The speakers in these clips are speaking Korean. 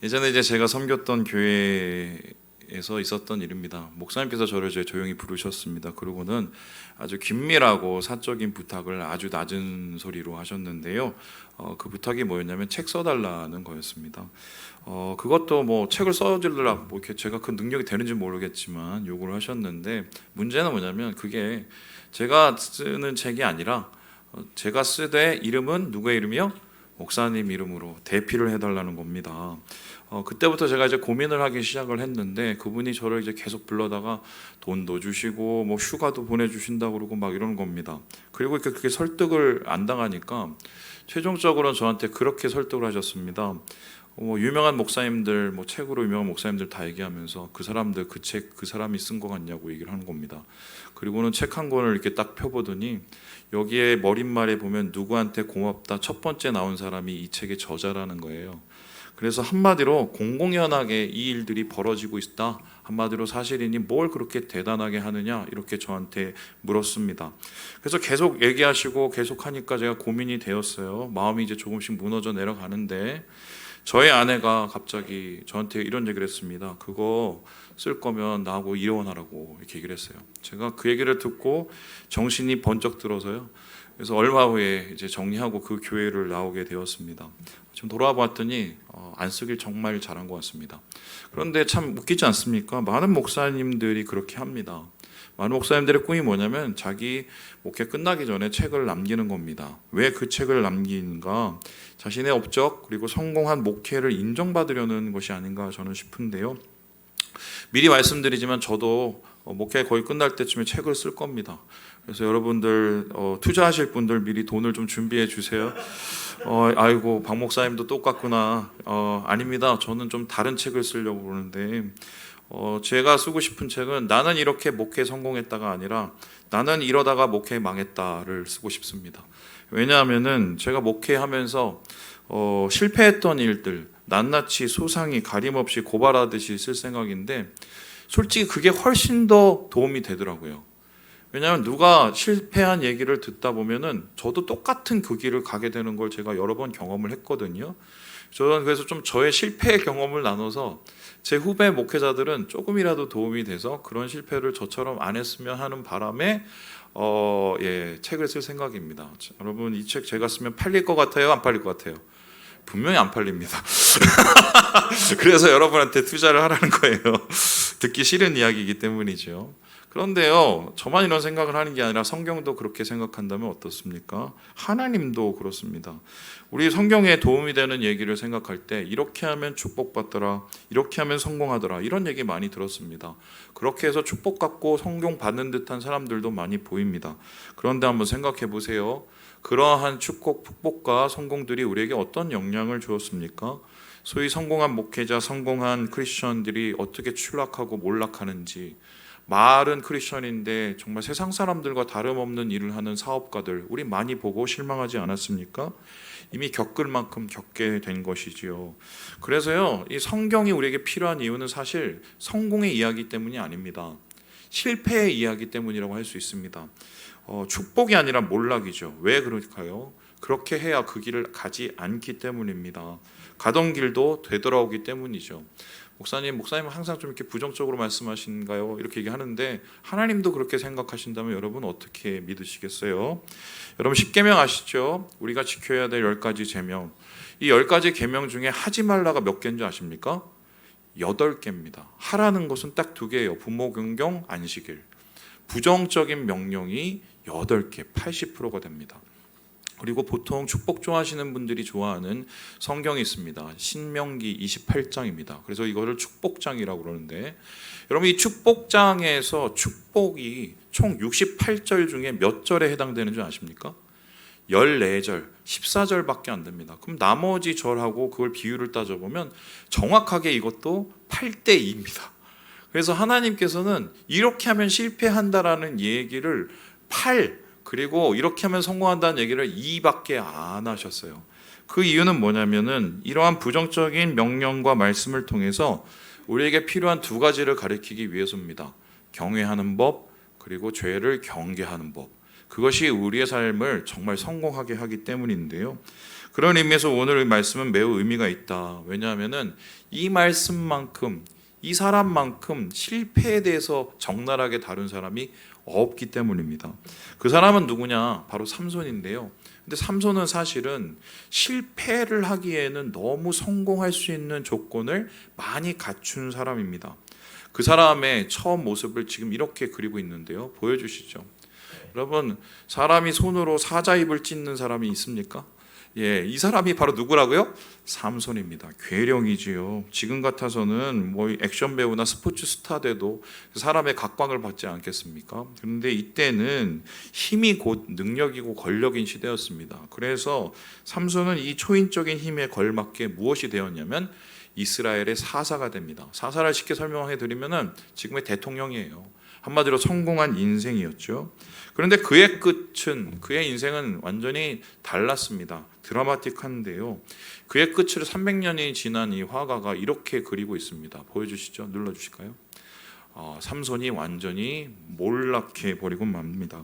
예전에 이제 제가 섬겼던 교회에서 있었던 일입니다. 목사님께서 저를 이제 조용히 부르셨습니다. 그러고는 아주 긴밀하고 사적인 부탁을 아주 낮은 소리로 하셨는데요. 그 부탁이 뭐였냐면 책 써달라는 거였습니다. 그것도 뭐 책을 써주려고 뭐 이렇게 제가 그 능력이 되는지 모르겠지만 요구를 하셨는데, 문제는 뭐냐면 그게 제가 쓰는 책이 아니라 제가 쓰되 이름은 누구의 이름이요? 목사님 이름으로 대피를 해달라는 겁니다. 그때부터 제가 이제 고민을 하기 시작을 했는데, 그분이 저를 이제 계속 불러다가 돈도 주시고 뭐 휴가도 보내주신다고 그러고 막 이러는 겁니다. 그리고 그렇게 설득을 안 당하니까 최종적으로는 저한테 그렇게 설득을 하셨습니다. 유명한 목사님들, 뭐 책으로 유명한 목사님들 다 얘기하면서 그 사람들 그 책 그 사람이 쓴 거 같냐고 얘기를 하는 겁니다. 그리고는 책 한 권을 이렇게 딱 펴보더니 여기에 머릿말에 보면 누구한테 고맙다 첫 번째 나온 사람이 이 책의 저자라는 거예요. 그래서 한마디로 공공연하게 이 일들이 벌어지고 있다, 한마디로 사실이니 뭘 그렇게 대단하게 하느냐, 이렇게 저한테 물었습니다. 그래서 계속 얘기하시고 계속 하니까 제가 고민이 되었어요. 마음이 이제 조금씩 무너져 내려가는데, 저의 아내가 갑자기 저한테 이런 얘기를 했습니다. 그거 쓸 거면 나하고 이혼하라고 이렇게 얘기를 했어요. 제가 그 얘기를 듣고 정신이 번쩍 들어서요. 그래서 얼마 후에 이제 정리하고 그 교회를 나오게 되었습니다. 지금 돌아와 봤더니 안 쓰길 정말 잘한 것 같습니다. 그런데 참 웃기지 않습니까? 많은 목사님들이 그렇게 합니다. 많은 목사님들의 꿈이 뭐냐면 자기 목회 끝나기 전에 책을 남기는 겁니다. 왜 그 책을 남기는가? 자신의 업적 그리고 성공한 목회를 인정받으려는 것이 아닌가 저는 싶은데요. 미리 말씀드리지만 저도 목회 거의 끝날 때쯤에 책을 쓸 겁니다. 그래서 여러분들 투자하실 분들 미리 돈을 좀 준비해 주세요. 아이고 박 목사님도 똑같구나. 아닙니다. 저는 좀 다른 책을 쓰려고 그러는데, 제가 쓰고 싶은 책은 나는 이렇게 목회 성공했다가 아니라 나는 이러다가 목회 망했다를 쓰고 싶습니다. 왜냐하면은 제가 목회하면서 실패했던 일들 낱낱이 소상히 가림없이 고발하듯이 쓸 생각인데, 솔직히 그게 훨씬 더 도움이 되더라고요. 왜냐하면 누가 실패한 얘기를 듣다 보면은 저도 똑같은 그 길을 가게 되는 걸 제가 여러 번 경험을 했거든요. 저는 그래서 좀 저의 실패의 경험을 나눠서 제 후배 목회자들은 조금이라도 도움이 돼서 그런 실패를 저처럼 안 했으면 하는 바람에 책을 쓸 생각입니다. 여러분, 이 책 제가 쓰면 팔릴 것 같아요? 안 팔릴 것 같아요? 분명히 안 팔립니다. 그래서 여러분한테 투자를 하라는 거예요. 듣기 싫은 이야기이기 때문이죠. 그런데요, 저만 이런 생각을 하는 게 아니라 성경도 그렇게 생각한다면 어떻습니까? 하나님도 그렇습니다. 우리 성경에 도움이 되는 얘기를 생각할 때 이렇게 하면 축복받더라, 이렇게 하면 성공하더라, 이런 얘기 많이 들었습니다. 그렇게 해서 축복받고 성공 받는 듯한 사람들도 많이 보입니다. 그런데 한번 생각해 보세요. 그러한 축복, 축복과 성공들이 우리에게 어떤 영향을 주었습니까? 소위 성공한 목회자, 성공한 크리스천들이 어떻게 추락하고 몰락하는지, 말은 크리스천인데 정말 세상 사람들과 다름없는 일을 하는 사업가들, 우리 많이 보고 실망하지 않았습니까? 이미 겪을 만큼 겪게 된 것이지요. 그래서요, 이 성경이 우리에게 필요한 이유는 사실 성공의 이야기 때문이 아닙니다. 실패의 이야기 때문이라고 할 수 있습니다. 축복이 아니라 몰락이죠. 왜 그럴까요? 그렇게 해야 그 길을 가지 않기 때문입니다. 가던 길도 되돌아오기 때문이죠. 목사님 항상 좀 이렇게 부정적으로 말씀하신가요? 이렇게 얘기하는데, 하나님도 그렇게 생각하신다면 여러분 어떻게 믿으시겠어요? 여러분, 십계명 아시죠? 우리가 지켜야 될 10가지 제명. 이 10가지 계명 중에 하지 말라가 몇 개인지 아십니까? 8개입니다. 하라는 것은 딱 2개예요. 부모 긍경, 안식일. 부정적인 명령이 8개, 80%가 됩니다. 그리고 보통 축복 좋아하시는 분들이 좋아하는 성경이 있습니다. 신명기 28장입니다. 그래서 이거를 축복장이라고 그러는데, 여러분, 이 축복장에서 축복이 총 68절 중에 몇 절에 해당되는 줄 아십니까? 14절, 14절밖에 안 됩니다. 그럼 나머지 절하고 그걸 비율을 따져보면 정확하게 이것도 8대 2입니다. 그래서 하나님께서는 이렇게 하면 실패한다라는 얘기를 8, 그리고 이렇게 하면 성공한다는 얘기를 2밖에 안 하셨어요. 그 이유는 뭐냐면은 이러한 부정적인 명령과 말씀을 통해서 우리에게 필요한 2가지를 가르치기 위해서입니다. 경외하는 법, 그리고 죄를 경계하는 법. 그것이 우리의 삶을 정말 성공하게 하기 때문인데요. 그런 의미에서 오늘의 말씀은 매우 의미가 있다. 왜냐하면은 이 말씀만큼, 이 사람만큼 실패에 대해서 적나라하게 다룬 사람이 없기 때문입니다. 그 사람은 누구냐? 바로 삼손인데요. 근데 삼손은 사실은 실패를 하기에는 너무 성공할 수 있는 조건을 많이 갖춘 사람입니다. 그 사람의 처음 모습을 지금 이렇게 그리고 있는데요. 보여주시죠. 여러분, 사람이 손으로 사자입을 찢는 사람이 있습니까? 예, 이 사람이 바로 누구라고요? 삼손입니다. 괴령이지요. 지금 같아서는 뭐 액션 배우나 스포츠 스타 돼도 사람의 각광을 받지 않겠습니까? 그런데 이때는 힘이 곧 능력이고 권력인 시대였습니다. 그래서 삼손은 이 초인적인 힘에 걸맞게 무엇이 되었냐면 이스라엘의 사사가 됩니다. 사사를 쉽게 설명해 드리면은 지금의 대통령이에요. 한마디로 성공한 인생이었죠. 그런데 그의 끝은, 그의 인생은 완전히 달랐습니다. 드라마틱한데요. 그의 끝을 300년이 지난 이 화가가 이렇게 그리고 있습니다. 보여주시죠. 눌러주실까요? 삼손이 완전히 몰락해 버리고 맙니다.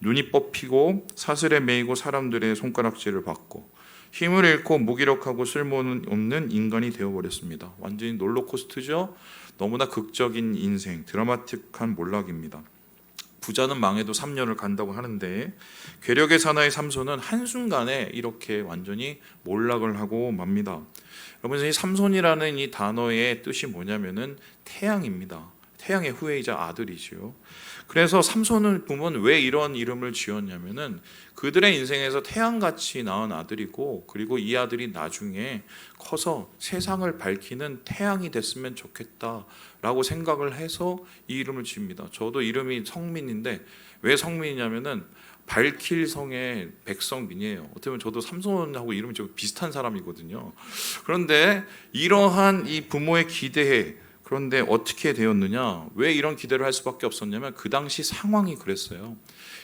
눈이 뽑히고 사슬에 매이고 사람들의 손가락질을 받고 힘을 잃고 무기력하고 쓸모없는 인간이 되어버렸습니다. 완전히 롤러코스터죠. 너무나 극적인 인생, 드라마틱한 몰락입니다. 부자는 망해도 3년을 간다고 하는데 괴력의 사나이 삼손은 한순간에 이렇게 완전히 몰락을 하고 맙니다. 여러분, 이 삼손이라는 이 단어의 뜻이 뭐냐면은 태양입니다. 태양의 후예이자 아들이지요. 그래서 삼손을 보면 왜 이런 이름을 지었냐면은 그들의 인생에서 태양같이 낳은 아들이고, 그리고 이 아들이 나중에 커서 세상을 밝히는 태양이 됐으면 좋겠다라고 생각을 해서 이 이름을 지습니다. 저도 이름이 성민인데 왜 성민이냐면은 밝힐 성의 백성민이에요. 어떻게 보면 저도 삼손하고 이름이 좀 비슷한 사람이거든요. 그런데 이러한 이 부모의 기대에, 그런데 어떻게 되었느냐? 왜 이런 기대를 할 수밖에 없었냐면 그 당시 상황이 그랬어요.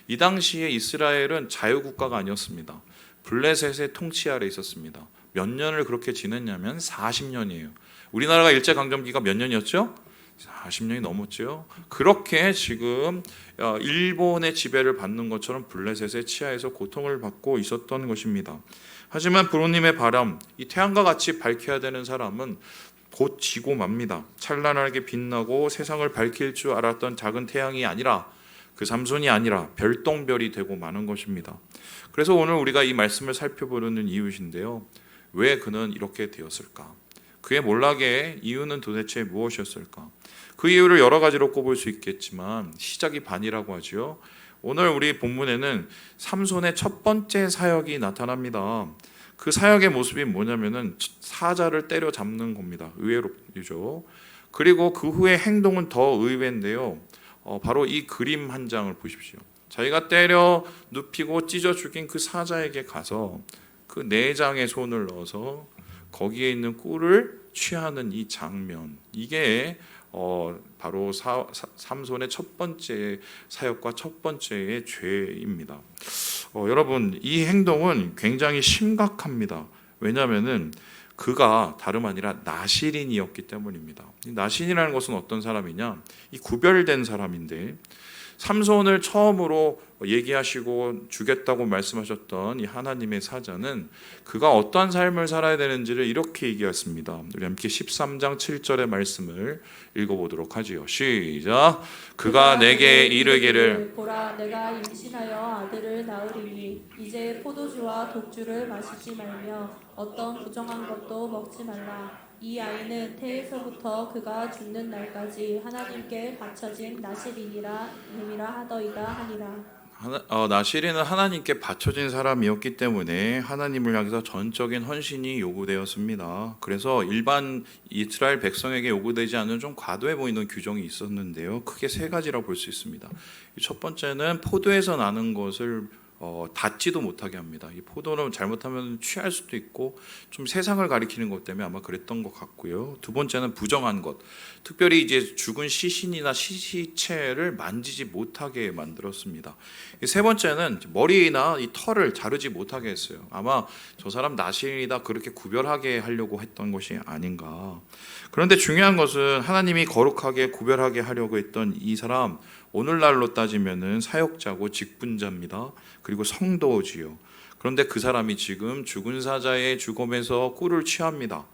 이 당시에 이스라엘은 자유국가가 아니었습니다. 블레셋의 통치 아래 있었습니다. 몇 년을 그렇게 지냈냐면 40년이에요. 우리나라가 일제강점기가 몇 년이었죠? 40년이 넘었죠. 그렇게 지금 일본의 지배를 받는 것처럼 블레셋의 치하에서 고통을 받고 있었던 것입니다. 하지만 부모님의 바람, 이 태양과 같이 밝혀야 되는 사람은 곧 지고 맙니다. 찬란하게 빛나고 세상을 밝힐 줄 알았던 작은 태양이 아니라, 그 삼손이 아니라 별똥별이 되고 마는 것입니다. 그래서 오늘 우리가 이 말씀을 살펴보려는 이유인데요. 왜 그는 이렇게 되었을까? 그의 몰락의 이유는 도대체 무엇이었을까? 그 이유를 여러 가지로 꼽을 수 있겠지만 시작이 반이라고 하죠. 오늘 우리 본문에는 삼손의 첫 번째 사역이 나타납니다. 그 사역의 모습이 뭐냐면은 사자를 때려잡는 겁니다. 의외로죠. 그리고 그 후에 행동은 더 의외인데요. 바로 이 그림 한 장을 보십시오. 자기가 때려 눕히고 찢어 죽인 그 사자에게 가서 그 내장에 손을 넣어서 거기에 있는 꿀을 취하는 이 장면, 이게 바로 삼손의 첫 번째 사역과 첫 번째의 죄입니다. 여러분, 이 행동은 굉장히 심각합니다. 왜냐하면은 그가 다름 아니라 나실인이었기 때문입니다. 나실인이라는 것은 어떤 사람이냐? 이 구별된 사람인데, 삼손을 처음으로 얘기하시고 주겠다고 말씀하셨던 이 하나님의 사자는 그가 어떠한 삶을 살아야 되는지를 이렇게 얘기했습니다. 우리 함께 13장 7절의 말씀을 읽어보도록 하지요. 시작. 그가 내게 이르기를, 보라, 내가 임신하여 아들을 낳으리니 이제 포도주와 독주를 마시지 말며 어떤 부정한 것도 먹지 말라. 이 아이는 태에서부터 그가 죽는 날까지 하나님께 바쳐진 나실인이라 하더이다 하니라. 나실인은 하나님께 바쳐진 사람이었기 때문에 하나님을 향해서 전적인 헌신이 요구되었습니다. 그래서 일반 이스라엘 백성에게 요구되지 않는 좀 과도해 보이는 규정이 있었는데요. 크게 세 가지라고 볼 수 있습니다. 첫 번째는 포도에서 나는 것을 닿지도 못하게 합니다. 이 포도는 잘못하면 취할 수도 있고 좀 세상을 가리키는 것 때문에 아마 그랬던 것 같고요. 두 번째는 부정한 것, 특별히 이제 죽은 시신이나 시체를 만지지 못하게 만들었습니다. 세 번째는 머리나 이 털을 자르지 못하게 했어요. 아마 저 사람 나실이다 그렇게 구별하게 하려고 했던 것이 아닌가. 그런데 중요한 것은 하나님이 거룩하게 구별하게 하려고 했던 이 사람, 오늘날로 따지면은 사역자고 직분자입니다. 그리고 성도지요. 그런데 그 사람이 지금 죽은 사자의 죽음에서 꿀을 취합니다.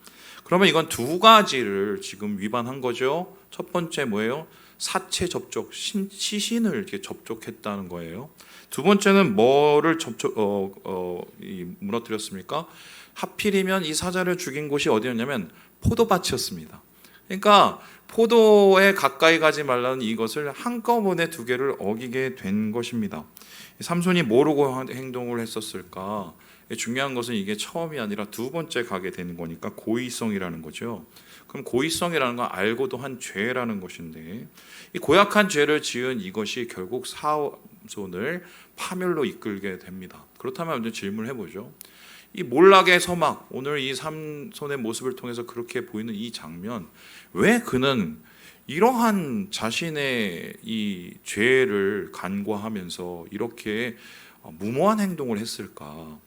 그러면 이건 두 가지를 지금 위반한 거죠. 첫 번째 뭐예요? 사체 접촉, 시신을 이렇게 접촉했다는 거예요. 두 번째는 뭐를 무너뜨렸습니까? 하필이면 이 사자를 죽인 곳이 어디였냐면 포도밭이었습니다. 그러니까 포도에 가까이 가지 말라는 이것을 한꺼번에 두 개를 어기게 된 것입니다. 삼손이 모르고 행동을 했었을까? 중요한 것은 이게 처음이 아니라 두 번째 가게 되는 거니까 고의성이라는 거죠. 그럼 고의성이라는 건 알고도 한 죄라는 것인데, 이 고약한 죄를 지은 이것이 결국 삼손을 파멸로 이끌게 됩니다. 그렇다면 이제 질문을 해보죠. 이 몰락의 서막, 오늘 이 삼손의 모습을 통해서 그렇게 보이는 이 장면, 왜 그는 이러한 자신의 이 죄를 간과하면서 이렇게 무모한 행동을 했을까?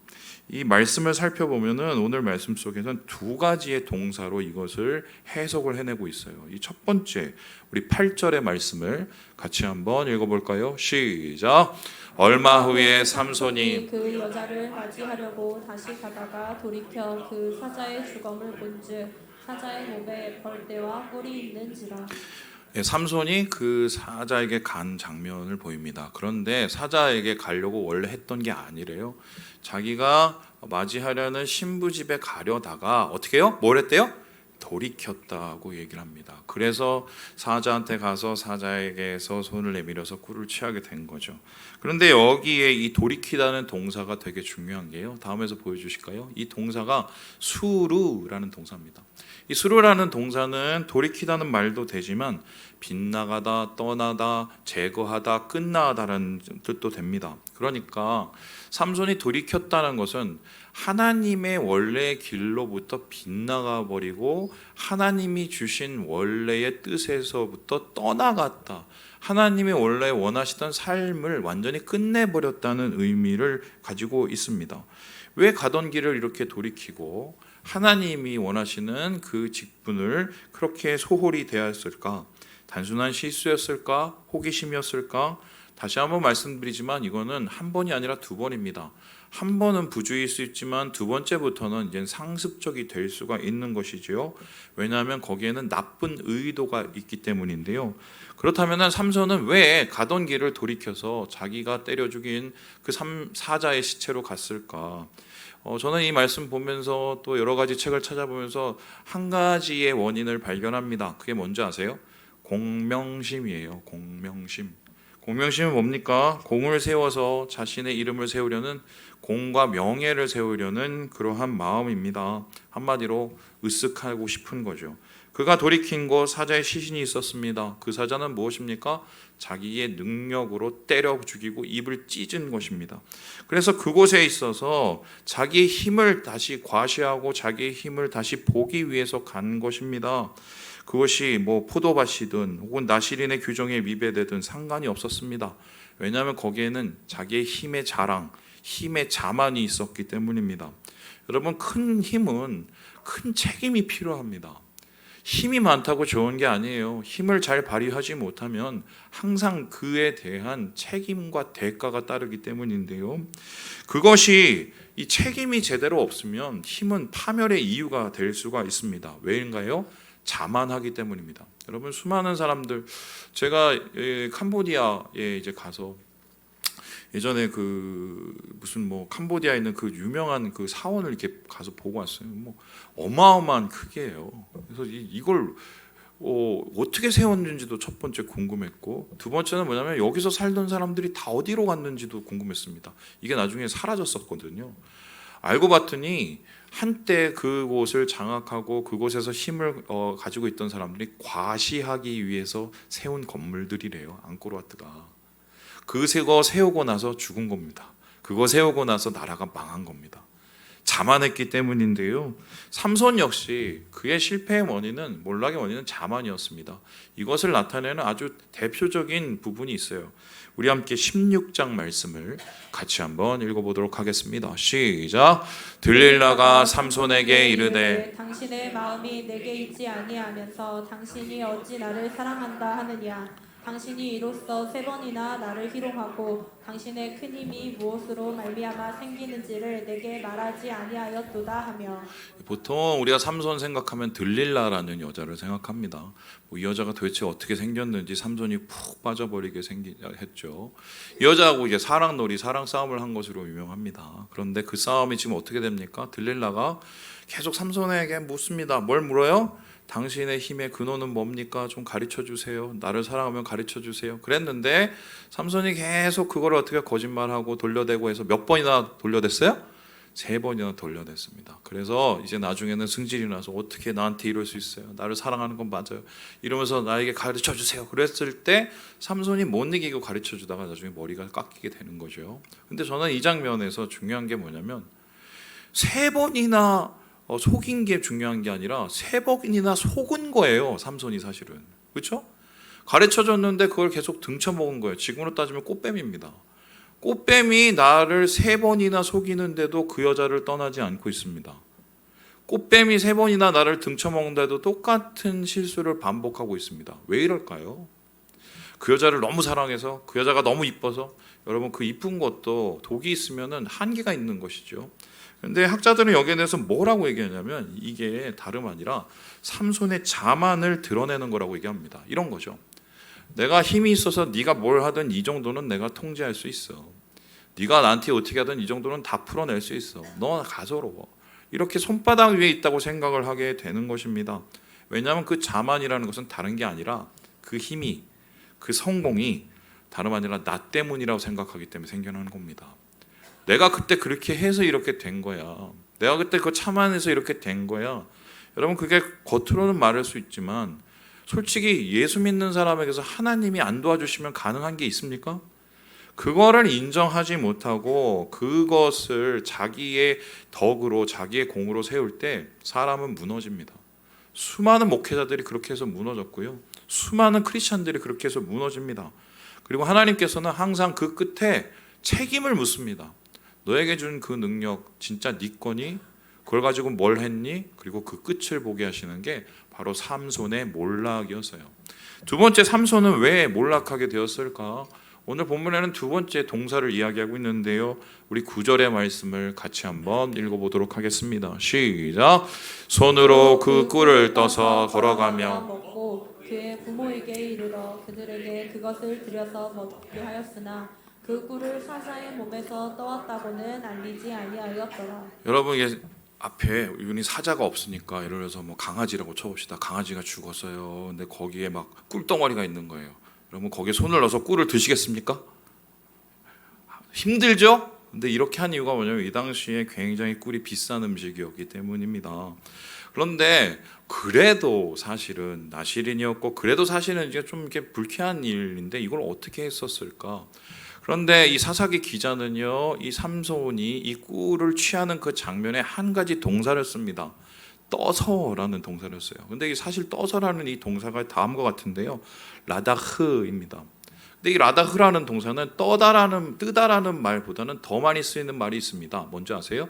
이 말씀을 살펴보면은 오늘 말씀 속에서는 두 가지의 동사로 이것을 해석을 해내고 있어요. 이 첫 번째, 우리 8절의 말씀을 같이 한번 읽어볼까요? 시작. 얼마 후에 삼손이 그 여자를 맞이하려고 다시 가다가 돌이켜 그 사자의 주검을 본즉 사자의 몸에 벌떼와 뿔이 있는지라. 삼손이 그 사자에게 간 장면을 보입니다. 그런데 사자에게 가려고 원래 했던 게 아니래요. 자기가 맞이하려는 신부 집에 가려다가 어떻게 해요? 뭘 했대요? 돌이켰다고 얘기를 합니다. 그래서 사자한테 가서 사자에게서 손을 내밀어서 꿀을 취하게 된 거죠. 그런데 여기에 이 돌이키다는 동사가 되게 중요한 게요. 다음에서 보여주실까요? 이 동사가 수루라는 동사입니다. 이 수루라는 동사는 돌이키다는 말도 되지만 빗나가다, 떠나다, 제거하다, 끝나다라는 뜻도 됩니다. 그러니까 삼손이 돌이켰다는 것은 하나님의 원래의 길로부터 빗나가 버리고 하나님이 주신 원래의 뜻에서부터 떠나갔다. 하나님이 원래 원하시던 삶을 완전히 끝내버렸다는 의미를 가지고 있습니다. 왜 가던 길을 이렇게 돌이키고 하나님이 원하시는 그 직분을 그렇게 소홀히 대하였을까? 단순한 실수였을까? 호기심이었을까? 다시 한번 말씀드리지만 이거는 한 번이 아니라 두 번입니다. 한 번은 부주의일 수 있지만 두 번째부터는 이제 상습적이 될 수가 있는 것이지요. 왜냐하면 거기에는 나쁜 의도가 있기 때문인데요. 그렇다면 삼손은 왜 가던 길을 돌이켜서 자기가 때려 죽인 그 사자의 시체로 갔을까? 저는 이 말씀 보면서 또 여러 가지 책을 찾아보면서 한 가지의 원인을 발견합니다. 그게 뭔지 아세요? 공명심이에요. 공명심. 공명심은 뭡니까? 공을 세워서 자신의 이름을 세우려는, 공과 명예를 세우려는 그러한 마음입니다. 한마디로 으쓱하고 싶은 거죠. 그가 돌이킨 곳 사자의 시신이 있었습니다. 그 사자는 무엇입니까? 자기의 능력으로 때려 죽이고 입을 찢은 것입니다. 그래서 그곳에 있어서 자기의 힘을 다시 과시하고 자기의 힘을 다시 보기 위해서 간 것입니다. 그것이 뭐 포도밭이든 혹은 나시린의 규정에 위배되든 상관이 없었습니다. 왜냐하면 거기에는 자기의 힘의 자랑, 힘의 자만이 있었기 때문입니다. 여러분, 큰 힘은 큰 책임이 필요합니다. 힘이 많다고 좋은 게 아니에요. 힘을 잘 발휘하지 못하면 항상 그에 대한 책임과 대가가 따르기 때문인데요. 그것이 이 책임이 제대로 없으면 힘은 파멸의 이유가 될 수가 있습니다. 왜인가요? 자만하기 때문입니다. 여러분, 수많은 사람들, 제가 캄보디아에 이제 가서 예전에 그 무슨 뭐 캄보디아에 있는 그 유명한 그 사원을 이렇게 가서 보고 왔어요. 뭐 어마어마한 크기예요. 그래서 이걸 어떻게 세웠는지도 첫 번째 궁금했고, 두 번째는 뭐냐면 여기서 살던 사람들이 다 어디로 갔는지도 궁금했습니다. 이게 나중에 사라졌었거든요. 알고 봤더니 한때 그곳을 장악하고 그곳에서 힘을 가지고 있던 사람들이 과시하기 위해서 세운 건물들이래요. 앙코르와트가. 그거 세우고 나서 죽은 겁니다. 그거 세우고 나서 나라가 망한 겁니다. 자만했기 때문인데요. 삼손 역시 그의 실패의 원인은, 몰락의 원인은 자만이었습니다. 이것을 나타내는 아주 대표적인 부분이 있어요. 우리 함께 16장 말씀을 같이 한번 읽어보도록 하겠습니다. 시작. 들릴라가 삼손에게 이르되 당신의 마음이 내게 있지 아니하면서 당신이 어찌 나를 사랑한다 하느냐. 당신이 이로써 3번이나 나를 희롱하고 당신의 큰 힘이 무엇으로 말미암아 생기는지를 내게 말하지 아니하였도다 하며. 보통 우리가 삼손 생각하면 들릴라라는 여자를 생각합니다. 이 여자가 도대체 어떻게 생겼는지 삼손이 푹 빠져버리게 했죠. 이 여자하고 이제 사랑놀이, 사랑 싸움을 한 것으로 유명합니다. 그런데 그 싸움이 지금 어떻게 됩니까? 들릴라가 계속 삼손에게 묻습니다. 뭘 물어요? 당신의 힘의 근원은 뭡니까? 좀 가르쳐 주세요. 나를 사랑하면 가르쳐 주세요. 그랬는데 삼손이 계속 그걸 어떻게 거짓말하고 돌려대고 해서 몇 번이나 돌려댔어요? 3번이나 돌려댔습니다. 그래서 이제 나중에는 승질이 나서 어떻게 나한테 이럴 수 있어요? 나를 사랑하는 건 맞아요. 이러면서 나에게 가르쳐 주세요. 그랬을 때 삼손이 못 이기고 가르쳐 주다가 나중에 머리가 깎이게 되는 거죠. 근데 저는 이 장면에서 중요한 게 뭐냐면 3번이나 속인 게 중요한 게 아니라 3번이나 속은 거예요. 삼손이 사실은. 그렇죠? 가르쳐 줬는데 그걸 계속 등쳐먹은 거예요. 지금으로 따지면 꽃뱀입니다. 꽃뱀이 나를 3번이나 속이는데도 그 여자를 떠나지 않고 있습니다. 꽃뱀이 3번이나 나를 등쳐먹는데도 똑같은 실수를 반복하고 있습니다. 왜 이럴까요? 그 여자를 너무 사랑해서, 그 여자가 너무 이뻐서. 여러분, 그 이쁜 것도 독이 있으면 한계가 있는 것이죠. 근데 학자들은 여기에 대해서 뭐라고 얘기하냐면 이게 다름 아니라 삼손의 자만을 드러내는 거라고 얘기합니다. 이런 거죠. 내가 힘이 있어서 네가 뭘 하든 이 정도는 내가 통제할 수 있어. 네가 나한테 어떻게 하든 이 정도는 다 풀어낼 수 있어. 너 가소로워. 이렇게 손바닥 위에 있다고 생각을 하게 되는 것입니다. 왜냐하면 그 자만이라는 것은 다른 게 아니라 그 힘이, 그 성공이 다름 아니라 나 때문이라고 생각하기 때문에 생겨나는 겁니다. 내가 그때 그렇게 해서 이렇게 된 거야. 내가 그때 그 참아내서 이렇게 된 거야. 여러분, 그게 겉으로는 말할 수 있지만 솔직히 예수 믿는 사람에게서 하나님이 안 도와주시면 가능한 게 있습니까? 그거를 인정하지 못하고 그것을 자기의 덕으로, 자기의 공으로 세울 때 사람은 무너집니다. 수많은 목회자들이 그렇게 해서 무너졌고요. 수많은 크리스찬들이 그렇게 해서 무너집니다. 그리고 하나님께서는 항상 그 끝에 책임을 묻습니다. 너에게 준 그 능력 진짜 네 거니? 그걸 가지고 뭘 했니? 그리고 그 끝을 보게 하시는 게 바로 삼손의 몰락이었어요. 두 번째, 삼손은 왜 몰락하게 되었을까? 오늘 본문에는 두 번째 동사를 이야기하고 있는데요. 우리 9절의 말씀을 같이 한번 읽어보도록 하겠습니다. 시작. 손으로 그 꿀을 떠서 걸어가며 먹고 그의 부모에게 이르러 그들에게 그것을 들여서 먹게 하였으나 그 꿀을 사자의 몸에서 떠왔다고는 알리지 아니하였더라. 여러분, 이게 앞에 이분이 사자가 없으니까 예를 들어서 뭐 강아지라고 쳐봅시다. 강아지가 죽었어요. 근데 거기에 막 꿀덩어리가 있는 거예요. 여러분, 거기에 손을 넣어서 꿀을 드시겠습니까? 힘들죠? 근데 이렇게 한 이유가 뭐냐면 이 당시에 굉장히 꿀이 비싼 음식이었기 때문입니다. 그런데 그래도 사실은 나시린이었고, 그래도 사실은 이제 좀 이렇게 불쾌한 일인데 이걸 어떻게 했었을까? 그런데 이 사사기 기자는요, 이 삼손이 이 꿀을 취하는 그 장면에 한 가지 동사를 씁니다. 떠서라는 동사를 써요. 근데 사실 떠서라는 이 동사가 다음과 같은데요, 라다흐입니다. 근데 이 라다흐라는 동사는 뜨다라는 말보다는 더 많이 쓰이는 말이 있습니다. 뭔지 아세요?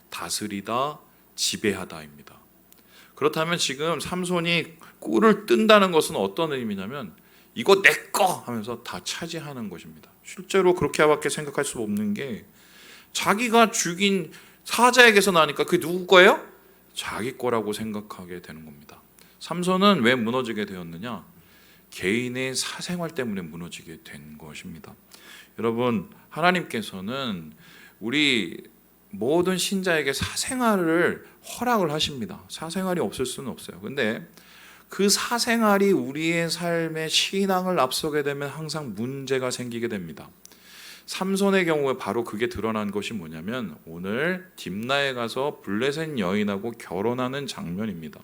다스리다, 지배하다입니다. 그렇다면 지금 삼손이 꿀을 뜬다는 것은 어떤 의미냐면 이거 내 거 하면서 다 차지하는 것입니다. 실제로 그렇게밖에 생각할 수 없는 게 자기가 죽인 사자에게서 나니까 그게 누구 거예요? 자기 거라고 생각하게 되는 겁니다. 삼손은 왜 무너지게 되었느냐? 개인의 사생활 때문에 무너지게 된 것입니다. 여러분, 하나님께서는 우리 모든 신자에게 사생활을 허락을 하십니다. 사생활이 없을 수는 없어요. 근데 그 사생활이 우리의 삶의 신앙을 앞서게 되면 항상 문제가 생기게 됩니다. 삼손의 경우에 바로 그게 드러난 것이 뭐냐면 오늘 딥나에 가서 블레셋 여인하고 결혼하는 장면입니다.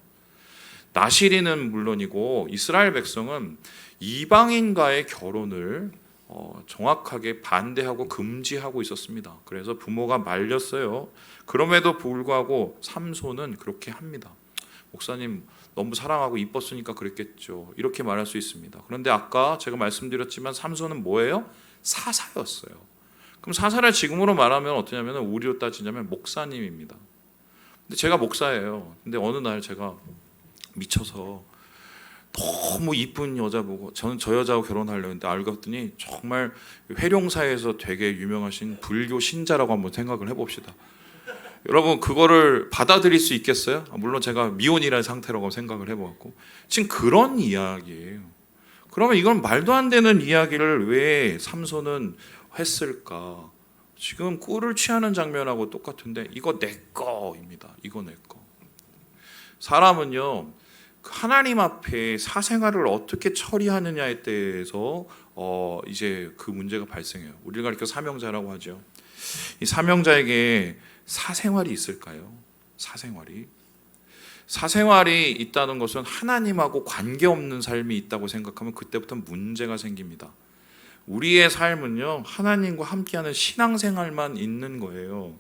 나시린은 물론이고 이스라엘 백성은 이방인과의 결혼을 정확하게 반대하고 금지하고 있었습니다. 그래서 부모가 말렸어요. 그럼에도 불구하고 삼손은 그렇게 합니다. 목사님, 너무 사랑하고 이뻤으니까 그랬겠죠. 이렇게 말할 수 있습니다. 그런데 아까 제가 말씀드렸지만 삼손은 뭐예요? 사사였어요. 그럼 사사를 지금으로 말하면 어떠냐면 우리로 따지자면 목사님입니다. 근데 제가 목사예요. 근데 어느 날 제가 미쳐서 너무 이쁜 여자 보고 저는 저 여자하고 결혼하려고 했는데 알고 봤더니 정말 회룡사에서 되게 유명하신 불교 신자라고 한번 생각을 해봅시다. 여러분 그거를 받아들일 수 있겠어요? 물론 제가 미혼이라는 상태라고 생각을 해보았고 지금 그런 이야기예요. 그러면 이건 말도 안 되는 이야기를 왜 삼손은 했을까? 지금 꿀을 취하는 장면하고 똑같은데 이거 내 거입니다. 이거 내 거. 사람은요 하나님 앞에 사생활을 어떻게 처리하느냐에 대해서 이제 그 문제가 발생해요. 우리를 가리켜 사명자라고 하죠. 이 사명자에게 사생활이 있을까요? 사생활이 있다는 것은 하나님하고 관계없는 삶이 있다고 생각하면 그때부터 문제가 생깁니다. 우리의 삶은요 하나님과 함께하는 신앙생활만 있는 거예요.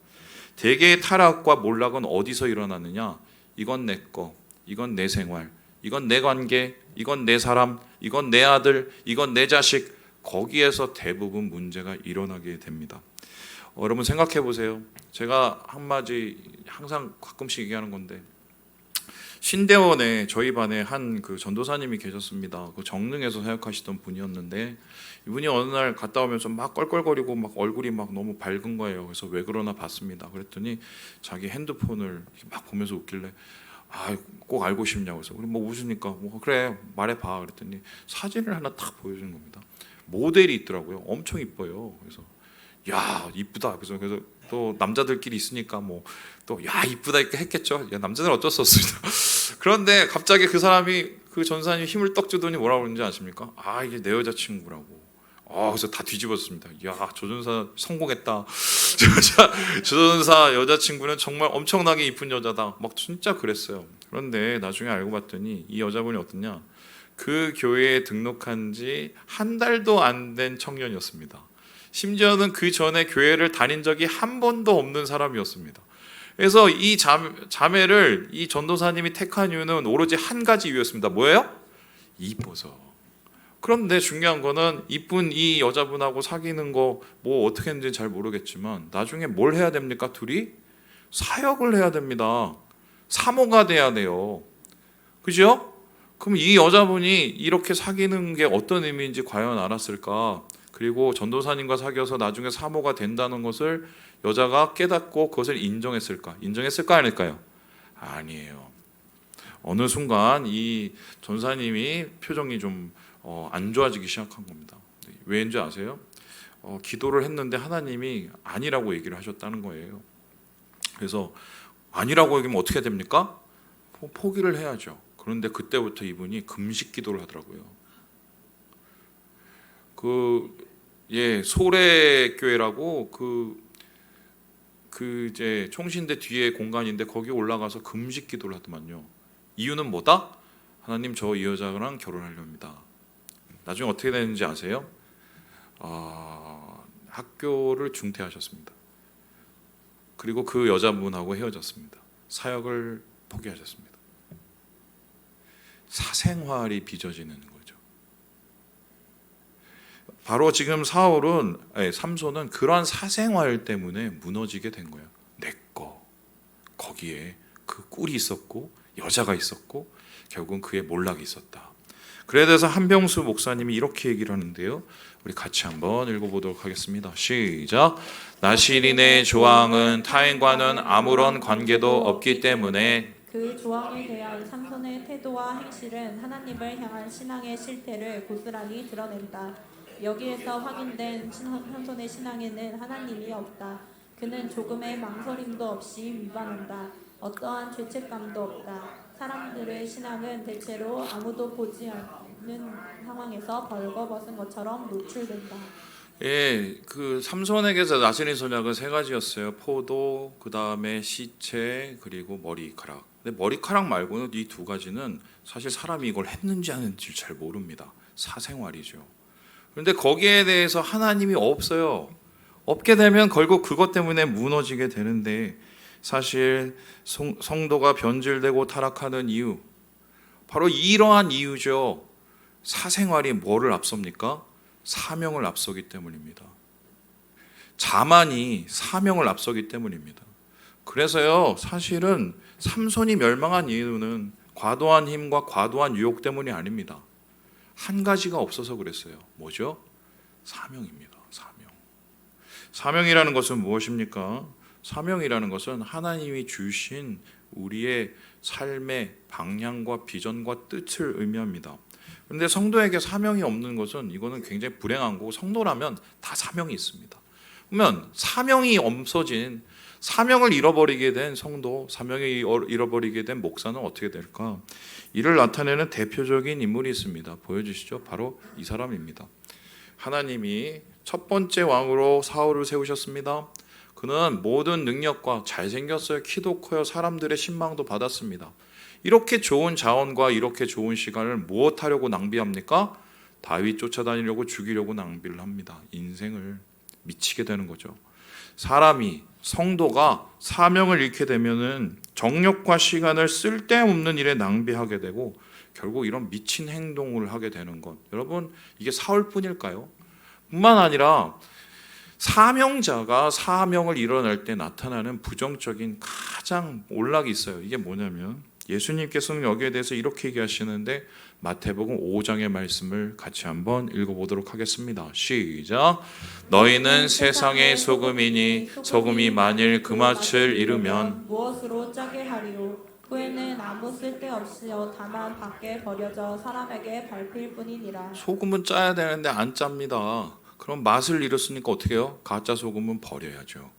대개의 타락과 몰락은 어디서 일어나느냐? 이건 내 거, 이건 내 생활, 이건 내 관계, 이건 내 사람, 이건 내 아들, 이건 내 자식, 거기에서 대부분 문제가 일어나게 됩니다. 여러분 생각해 보세요. 제가 한마디 항상 가끔씩 얘기하는 건데 신대원에 저희 반에 한 그 전도사님이 계셨습니다. 그 정릉에서 사역하시던 분이었는데 이분이 어느 날 갔다 오면서 막 껄껄거리고 막 얼굴이 막 너무 밝은 거예요. 그래서 왜 그러나 봤습니다. 그랬더니 자기 핸드폰을 막 보면서 웃길래 꼭 알고 싶냐고 해서 뭐 웃으니까 뭐 그래 말해봐 그랬더니 사진을 하나 딱 보여주는 겁니다. 모델이 있더라고요. 엄청 이뻐요. 그래서 야 이쁘다. 그래서 또 남자들끼리 있으니까 뭐 또 야 이쁘다 이렇게 했겠죠. 야 남자들은 어쩔 수 없습니다. 그런데 갑자기 그 사람이 그 전사님이 힘을 떡 주더니 뭐라고 그러는지 아십니까? 이게 내 여자친구라고. 그래서 다 뒤집었습니다. 야 조전사 성공했다. 조전사 여자친구는 정말 엄청나게 이쁜 여자다. 막 진짜 그랬어요. 그런데 나중에 알고 봤더니 이 여자분이 어떠냐? 그 교회에 등록한 지 한 달도 안 된 청년이었습니다. 심지어는 그 전에 교회를 다닌 적이 한 번도 없는 사람이었습니다. 그래서 이 자매를 이 전도사님이 택한 이유는 오로지 한 가지 이유였습니다. 뭐예요? 이뻐서. 그런데 중요한 거는 이쁜 이 여자분하고 사귀는 거 뭐 어떻게 했는지 잘 모르겠지만 나중에 뭘 해야 됩니까? 둘이 사역을 해야 됩니다. 사모가 돼야 돼요. 그죠? 그럼 이 여자분이 이렇게 사귀는 게 어떤 의미인지 과연 알았을까? 그리고 전도사님과 사귀어서 나중에 사모가 된다는 것을 여자가 깨닫고 그것을 인정했을까? 인정했을까 아닐까요? 아니에요. 어느 순간 이 전사님이 표정이 좀 안 좋아지기 시작한 겁니다. 왜인지 아세요? 기도를 했는데 하나님이 아니라고 얘기를 하셨다는 거예요. 그래서 아니라고 얘기하면 어떻게 됩니까? 포기를 해야죠. 그런데 그때부터 이분이 금식 기도를 하더라고요. 소래교회라고 이제 총신대 뒤에 공간인데 거기 올라가서 금식 기도를 하더만요. 이유는 뭐다? 하나님 저 이 여자랑 결혼하려 합니다. 나중에 어떻게 되는지 아세요? 학교를 중퇴하셨습니다. 그리고 그 여자분하고 헤어졌습니다. 사역을 포기하셨습니다. 사생활이 빚어지는 거죠. 바로 지금 삼손은 그러한 사생활 때문에 무너지게 된 거예요. 내 거. 거기에 그 꿀이 있었고 여자가 있었고 결국은 그의 몰락이 있었다. 그래 대해서 한병수 목사님이 이렇게 얘기를 하는데요. 우리 같이 한번 읽어보도록 하겠습니다. 시작. 나시린의 조항은 타인과는 아무런 관계도 없기 때문에 그 조항에 대한 삼손의 태도와 행실은 하나님을 향한 신앙의 실태를 고스란히 드러낸다. 여기에서 확인된 삼손의 신앙에는 하나님이 없다. 그는 조금의 망설임도 없이 위반한다. 어떠한 죄책감도 없다. 사람들의 신앙은 대체로 아무도 보지 않는 상황에서 벌거벗은 것처럼 노출된다. 그 삼손에게서 나시린 선약은 세 가지였어요. 포도, 그 다음에 시체, 그리고 머리카락. 근데 머리카락 말고는 이 두 가지는 사실 사람이 이걸 했는지 안 했는지 잘 모릅니다. 사생활이죠. 그런데 거기에 대해서 하나님이 없어요. 없게 되면 결국 그것 때문에 무너지게 되는데 사실 성도가 변질되고 타락하는 이유 바로 이러한 이유죠. 사생활이 뭐를 앞섭니까? 사명을 앞서기 때문입니다. 자만이 사명을 앞서기 때문입니다. 그래서요 사실은 삼손이 멸망한 이유는 과도한 힘과 과도한 유혹 때문이 아닙니다. 한 가지가 없어서 그랬어요. 뭐죠? 사명입니다. 사명. 사명이라는 것은 무엇입니까? 사명이라는 것은 하나님이 주신 우리의 삶의 방향과 비전과 뜻을 의미합니다. 그런데 성도에게 사명이 없는 것은 이거는 굉장히 불행한 거고, 성도라면 다 사명이 있습니다. 그러면 사명이 없어진, 사명을 잃어버리게 된 성도, 사명을 잃어버리게 된 목사는 어떻게 될까? 이를 나타내는 대표적인 인물이 있습니다. 보여주시죠. 바로 이 사람입니다. 하나님이 첫 번째 왕으로 사울을 세우셨습니다. 그는 모든 능력과 잘생겼어요. 키도 커요. 사람들의 신망도 받았습니다. 이렇게 좋은 자원과 이렇게 좋은 시간을 무엇하려고 낭비합니까? 다윗 쫓아다니려고 죽이려고 낭비를 합니다. 인생을 미치게 되는 거죠. 사람이, 성도가 사명을 잃게 되면은 정력과 시간을 쓸데없는 일에 낭비하게 되고 결국 이런 미친 행동을 하게 되는 것. 여러분, 이게 사울뿐일까요? 뿐만 아니라 사명자가 사명을 일어날 때 나타나는 부정적인 가장 올락이 있어요. 이게 뭐냐면 예수님께서는 여기에 대해서 이렇게 얘기하시는데 마태복음 5장의 말씀을 같이 한번 읽어보도록 하겠습니다. 시작. 너희는 세상의 소금이니 소금이 만일 그 맛을 잃으면 무엇으로 짜게 하리요? 후에는 아무 쓸데없이요 다만 밖에 버려져 사람에게 밟힐 뿐이니라. 소금은 짜야 되는데 안 짭니다. 그럼 맛을 잃었으니까 어떻게 해요? 가짜 소금은 버려야죠.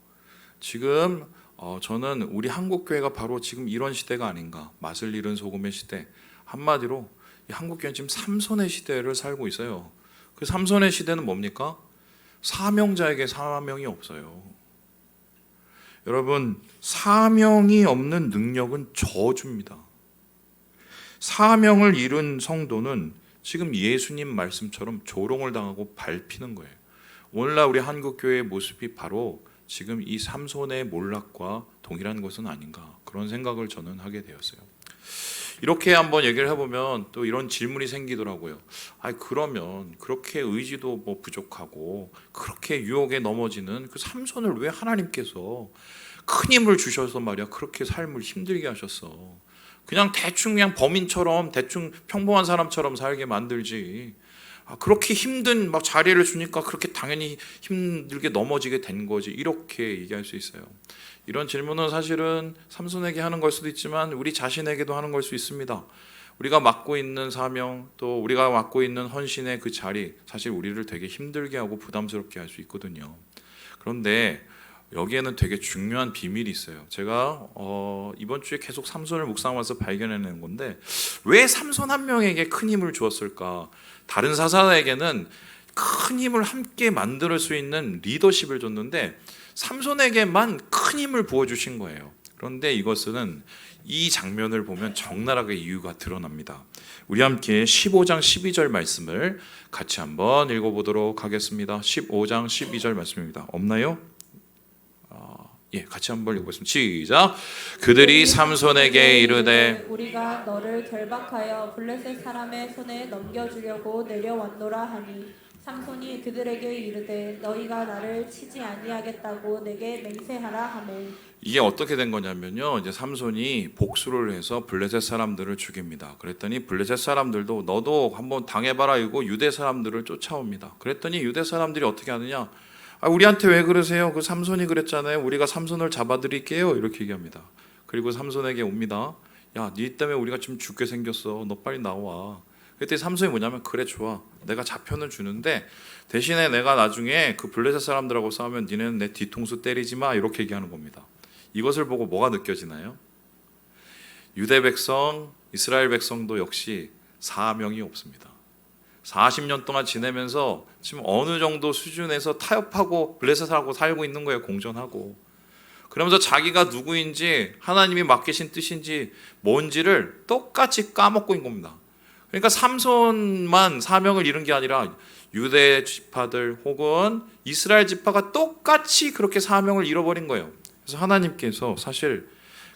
지금 저는 우리 한국교회가 바로 지금 이런 시대가 아닌가. 맛을 잃은 소금의 시대. 한마디로 이 한국교회는 지금 삼손의 시대를 살고 있어요. 그 삼손의 시대는 뭡니까? 사명자에게 사명이 없어요. 여러분, 사명이 없는 능력은 저주입니다. 사명을 잃은 성도는 지금 예수님 말씀처럼 조롱을 당하고 밟히는 거예요. 오늘날 우리 한국교회의 모습이 바로 지금 이 삼손의 몰락과 동일한 것은 아닌가, 그런 생각을 저는 하게 되었어요. 이렇게 한번 얘기를 해보면 또 이런 질문이 생기더라고요. 그러면 그렇게 의지도 부족하고 그렇게 유혹에 넘어지는 그 삼손을 왜 하나님께서 큰 힘을 주셔서 말이야 그렇게 삶을 힘들게 하셨어? 그냥 대충 그냥 범인처럼 대충 평범한 사람처럼 살게 만들지. 그렇게 힘든 자리를 주니까 그렇게 당연히 힘들게 넘어지게 된 거지. 이렇게 얘기할 수 있어요. 이런 질문은 사실은 삼손에게 하는 걸 수도 있지만 우리 자신에게도 하는 걸 수 있습니다. 우리가 맡고 있는 사명, 또 우리가 맡고 있는 헌신의 그 자리, 사실 우리를 되게 힘들게 하고 부담스럽게 할 수 있거든요. 그런데 여기에는 되게 중요한 비밀이 있어요. 제가 이번 주에 계속 삼손을 묵상하면서 발견해낸 건데, 왜 삼손 한 명에게 큰 힘을 주었을까? 다른 사사에게는 큰 힘을 함께 만들 수 있는 리더십을 줬는데 삼손에게만 큰 힘을 부어주신 거예요. 그런데 이것은 이 장면을 보면 적나라하게 이유가 드러납니다. 우리 함께 15장 12절 말씀을 같이 한번 읽어보도록 하겠습니다. 15장 12절 말씀입니다. 없나요? 같이 한번 읽어보겠습니다. 시작. 그들이 삼손에게 이르되 우리가 너를 결박하여 블레셋 사람의 손에 넘겨주려고 내려왔노라 하니 삼손이 그들에게 이르되 너희가 나를 치지 아니하겠다고 내게 맹세하라 하매. 이게 어떻게 된 거냐면요, 이제 삼손이 복수를 해서 블레셋 사람들을 죽입니다. 그랬더니 블레셋 사람들도 너도 한번 당해봐라 이거 유대 사람들을 쫓아옵니다. 그랬더니 유대 사람들이 어떻게 하느냐? 우리한테 왜 그러세요? 그 삼손이 그랬잖아요. 우리가 삼손을 잡아드릴게요. 이렇게 얘기합니다. 그리고 삼손에게 옵니다. 야, 니 때문에 우리가 지금 죽게 생겼어. 너 빨리 나와. 그때 삼손이 뭐냐면 그래 좋아. 내가 잡혀는 주는데 대신에 내가 나중에 그 블레셋 사람들하고 싸우면 니네는 내 뒤통수 때리지 마. 이렇게 얘기하는 겁니다. 이것을 보고 뭐가 느껴지나요? 유대 백성, 이스라엘 백성도 역시 사명이 없습니다. 40년 동안 지내면서 지금 어느 정도 수준에서 타협하고 블레셋하고 살고 있는 거예요. 공존하고. 그러면서 자기가 누구인지 하나님이 맡기신 뜻인지 뭔지를 똑같이 까먹고 있는 겁니다. 그러니까 삼손만 사명을 잃은 게 아니라 유대 지파들 혹은 이스라엘 지파가 똑같이 그렇게 사명을 잃어버린 거예요. 그래서 하나님께서 사실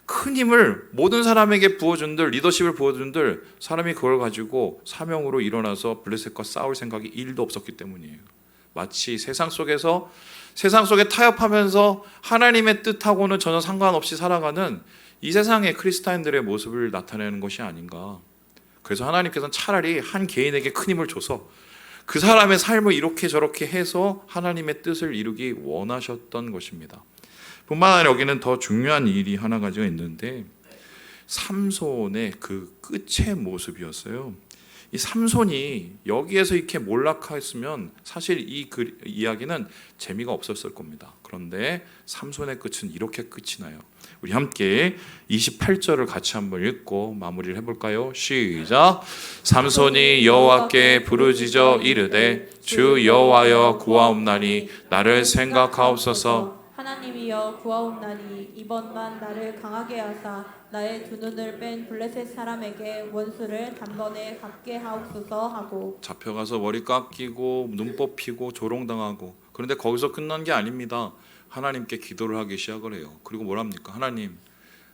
큰 힘을 모든 사람에게 부어준들, 리더십을 부어준들 사람이 그걸 가지고 사명으로 일어나서 블레셋과 싸울 생각이 1도 없었기 때문이에요. 마치 세상 속에 타협하면서 하나님의 뜻하고는 전혀 상관없이 살아가는 이 세상의 크리스타인들의 모습을 나타내는 것이 아닌가. 그래서 하나님께서는 차라리 한 개인에게 큰 힘을 줘서 그 사람의 삶을 이렇게 저렇게 해서 하나님의 뜻을 이루기 원하셨던 것입니다. 뿐만 아니라 여기는 더 중요한 일이 하나 가지가 있는데 삼손의 그 끝의 모습이었어요. 이 삼손이 여기에서 이렇게 몰락했으면 사실 이 이야기는 재미가 없었을 겁니다. 그런데 삼손의 끝은 이렇게 끝이 나요. 우리 함께 28절을 같이 한번 읽고 마무리를 해볼까요? 시작. 삼손이 여호와께 부르짖어 이르되 주 여호와여 구하옵나니 나를 생각하옵소서. 하나님이여 구하옵나니 이번만 나를 강하게 하사 나의 두 눈을 뺀 블레셋 사람에게 원수를 단번에 갚게 하옵소서 하고 잡혀가서 머리 깎이고 눈 뽑히고 조롱당하고, 그런데 거기서 끝난 게 아닙니다. 하나님께 기도를 하기 시작을 해요. 그리고 뭐랍니까? 하나님,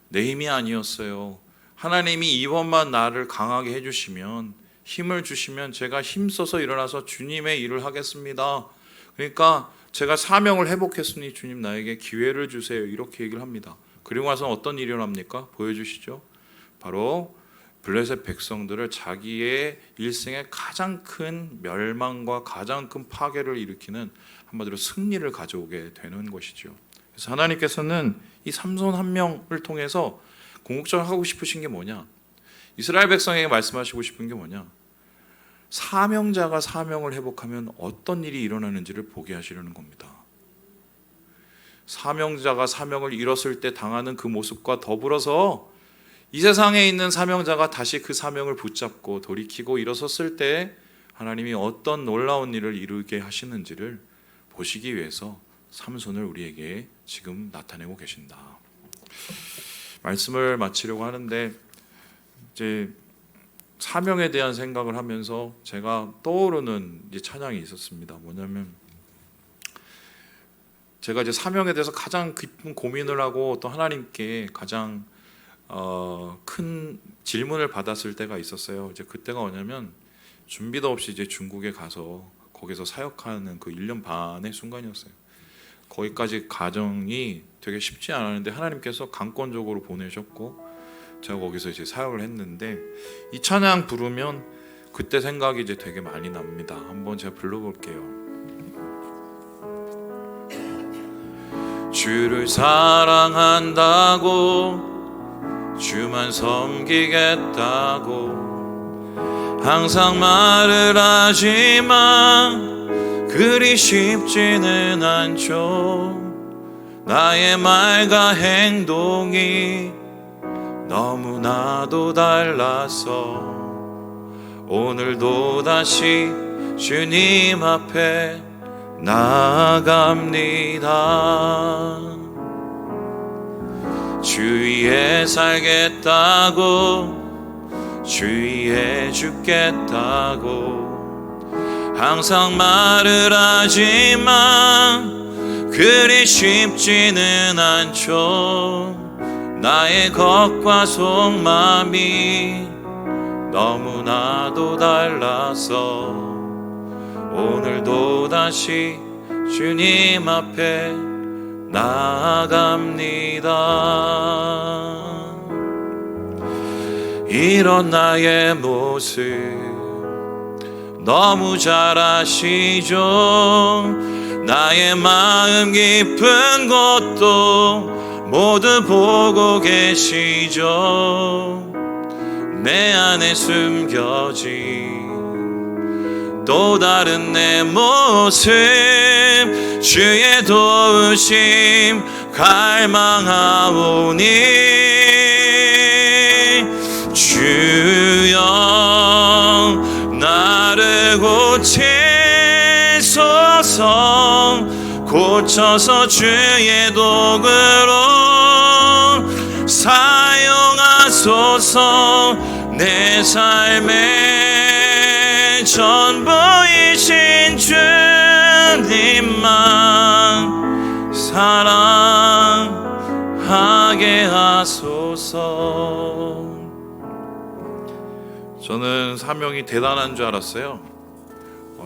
내 힘이 아니었어요. 하나님이 이번만 나를 강하게 해주시면, 힘을 주시면 제가 힘써서 일어나서 주님의 일을 하겠습니다. 그러니까 제가 사명을 회복했으니 주님 나에게 기회를 주세요. 이렇게 얘기를 합니다. 그리고 나서 어떤 일이 일어납니까? 보여주시죠. 바로 블레셋 백성들을 자기의 일생의 가장 큰 멸망과 가장 큰 파괴를 일으키는 한마디로 승리를 가져오게 되는 것이죠. 그래서 하나님께서는 이 삼손 한 명을 통해서 궁극적으로 하고 싶으신 게 뭐냐? 이스라엘 백성에게 말씀하시고 싶은 게 뭐냐? 사명자가 사명을 회복하면 어떤 일이 일어나는지를 보게 하시려는 겁니다. 사명자가 사명을 잃었을 때 당하는 그 모습과 더불어서 이 세상에 있는 사명자가 다시 그 사명을 붙잡고 돌이키고 일어섰을 때 하나님이 어떤 놀라운 일을 이루게 하시는지를 보시기 위해서 삼손을 우리에게 지금 나타내고 계신다. 말씀을 마치려고 하는데 이제 사명에 대한 생각을 하면서 제가 떠오르는 이제 찬양이 있었습니다. 뭐냐면 제가 이제 사명에 대해서 가장 깊은 고민을 하고 또 하나님께 가장 큰 질문을 받았을 때가 있었어요. 이제 그때가 뭐냐면 준비도 없이 이제 중국에 가서 거기서 사역하는 그 1년 반의 순간이었어요. 거기까지 과정이 되게 쉽지 않았는데 하나님께서 강권적으로 보내셨고 제가 거기서 이제 사역을 했는데 이 찬양 부르면 그때 생각이 이제 되게 많이 납니다. 한번 제가 불러볼게요. 주를 사랑한다고 주만 섬기겠다고 항상 말을 하지만 그리 쉽지는 않죠. 나의 말과 행동이 너무나도 달라서 오늘도 다시 주님 앞에 나아갑니다. 주위에 살겠다고 주위에 죽겠다고 항상 말을 하지만 그리 쉽지는 않죠. 나의 겉과 속마음이 너무나도 달라서 오늘도 다시 주님 앞에 나아갑니다. 이런 나의 모습 너무 잘 아시죠. 나의 마음 깊은 것도 모두 보고 계시죠. 내 안에 숨겨진 또 다른 내 모습 주의 도우심 갈망하오니 주여 나를 고치소서. 고쳐서 주의 도구로 사용하소서. 내 삶의 전부이신 주님만 사랑하게 하소서. 저는 사명이 대단한 줄 알았어요.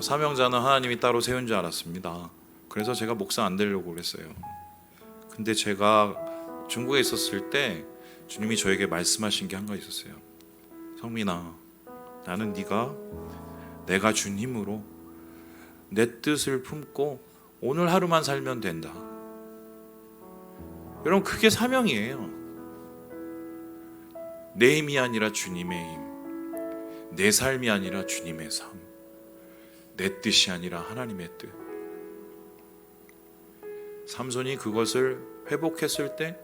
사명자는 하나님이 따로 세운 줄 알았습니다. 그래서 제가 목사 안 되려고 그랬어요. 근데 제가 중국에 있었을 때 주님이 저에게 말씀하신 게 한 가지 있었어요. 성민아, 나는 내가 준 힘으로 내 뜻을 품고 오늘 하루만 살면 된다. 여러분, 그게 사명이에요. 내 힘이 아니라 주님의 힘, 내 삶이 아니라 주님의 삶, 내 뜻이 아니라 하나님의 뜻. 삼손이 그것을 회복했을 때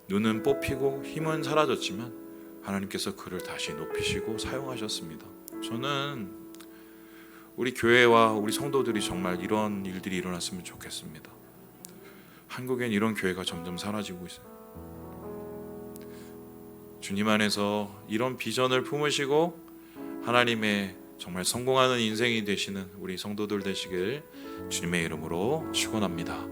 눈은 뽑히고 힘은 사라졌지만 하나님께서 그를 다시 높이시고 사용하셨습니다. 저는 우리 교회와 우리 성도들이 정말 이런 일들이 일어났으면 좋겠습니다. 한국엔 이런 교회가 점점 사라지고 있어요. 주님 안에서 이런 비전을 품으시고 하나님의 정말 성공하는 인생이 되시는 우리 성도들 되시길 주님의 이름으로 축원합니다.